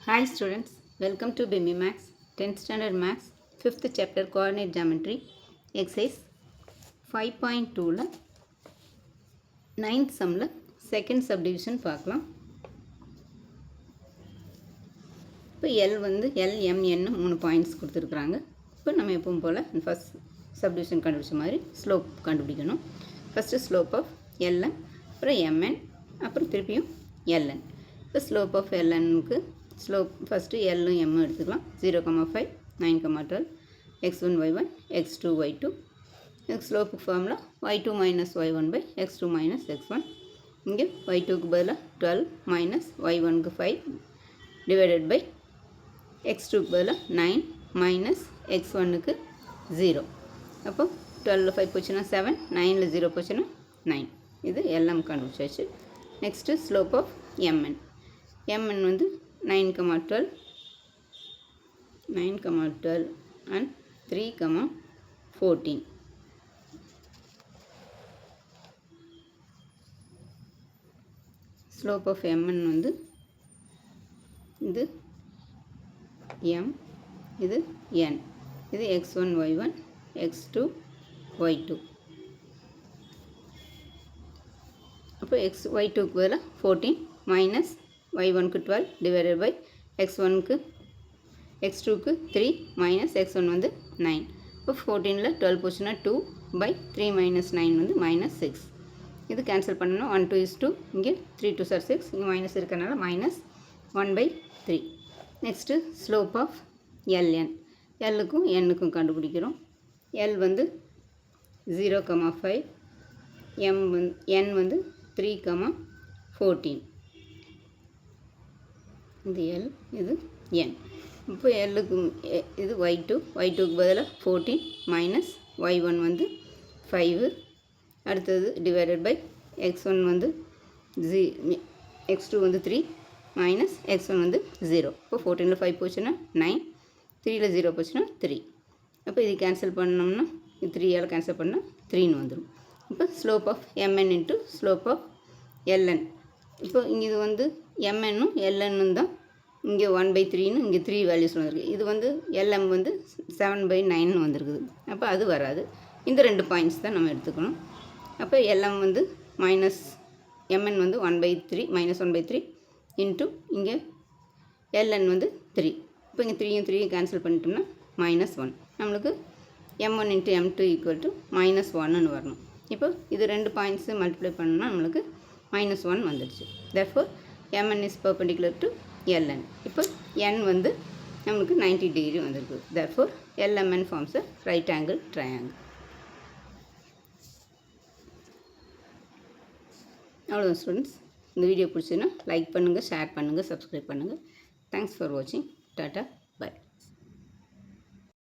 Hi students, welcome to BIMI Max 10th Standard Max 5th Chapter Coordinate Geometry Exercise 5.2ல 9th sumல second subdivision பார்க்கலாம். இப்போ L வந்து L, M, N 3 points கொடுத்துருக்குறாங்க. இப்போ நம்ம எப்பவும் போல் first subdivision கண்டுபிடிச்ச மாதிரி ஸ்லோப் கண்டுபிடிக்கணும். ஃபஸ்ட்டு ஸ்லோப் ஆஃப் LM, அப்புறம் MN, அப்புறம் திருப்பியும் LN. இப்போ ஸ்லோப் ஆஃப் LNக்கு ஸ்லோப் ஃபஸ்ட்டு எல்லும் எம்மும் எடுத்துக்கலாம். 0,5, 9,12, x1 y1 x2 y2. இதுக்கு ஸ்லோப்புக்கு formula y2 minus y1 by x2 minus x1. இங்கே y2க்கு பதிலாக 12 minus y1க்கு 5 divided by x2க்கு பதிலாக 9 minus x1க்கு 0. அப்போ 12ல் 5 போச்சுன்னா 7, 9ல் 0 போச்சுன்னா 9. இது எல்லாம் கண்டுபிடிச்சாச்சு. Next slope of mn. mn வந்து 9,12 and 3,14. Slope of mn வந்து இது m, இது n. இது x1 y1 x2 y2. அப்போ y2க்கு பதிலாக 14 minus y1க்கு 12 divided by x1க்கு x2க்கு 3 minus x1 வந்து 9. இப்போ 14ல் 12 போச்சுன்னா 2 by 3 minus 9 வந்து minus 6. இது கேன்சல் பண்ணணும். 1 2 is 2, இங்கே 3 2 are 6, இங்கே மைனஸ் இருக்கிறனால minus 1 by 3. Next slope of ln. எல்லுக்கும் என்னுக்கும் கண்டுபிடிக்கிறோம். எல் வந்து 0,5, n வந்து 3,14. இது L, இது N. இப்போ Lக்கு இது y2க்கு பதிலாக 14 மைனஸ் y1 வந்து 5, அடுத்தது டிவைடட் பை x1 வந்து x2 வந்து 3 மைனஸ் x1 வந்து 0. இப்போ 14ல் 5 போச்சுன்னா 9, 3ல் 0 போச்சுன்னா 3. அப்போ இது கேன்சல் பண்ணோம்னா இது 3ஆல் கேன்சல் பண்ணால் 3ன்னு வந்துடும். இப்போ slope of mn into slope of ln. இப்போ இங்கே இது வந்து mnனும் lnனும் தான் இங்கே 1/3ன்னு இங்கே 3 வேல்யூஸ் வந்துருக்கு. இது வந்து lm வந்து 7/9ன்னு வந்திருக்குது. அப்போ அது வராது. இந்த 2 பாயிண்ட்ஸ் தான் நம்ம எடுத்துக்கணும். அப்போ lm வந்து mn வந்து 1/3 -1/3 இன்ட்டு இங்கே ln வந்து 3. இப்போ இங்கே 3யும் 3யும் கேன்சல் பண்ணிட்டோம்னா -1. நம்மளுக்கு m1 × m2 = -1ன்னு வரணும். இப்போ இது 2 பாயிண்ட்ஸு மல்டிப்ளை பண்ணோம்னா நம்மளுக்கு -1 வந்துடுச்சு. therefore mn is perpendicular to ln. இப்போ n வந்து நம்மளுக்கு 90 டிகிரி வந்திருக்கு. therefore LMN forms a right angle triangle. அவ்வளோதான் ஸ்டூடெண்ட்ஸ். இந்த வீடியோ பிடிச்சுன்னா லைக் பண்ணுங்கள், ஷேர் பண்ணுங்கள், சப்ஸ்கிரைப் பண்ணுங்கள். தேங்க்ஸ் ஃபார் வாட்சிங். டாட்டா.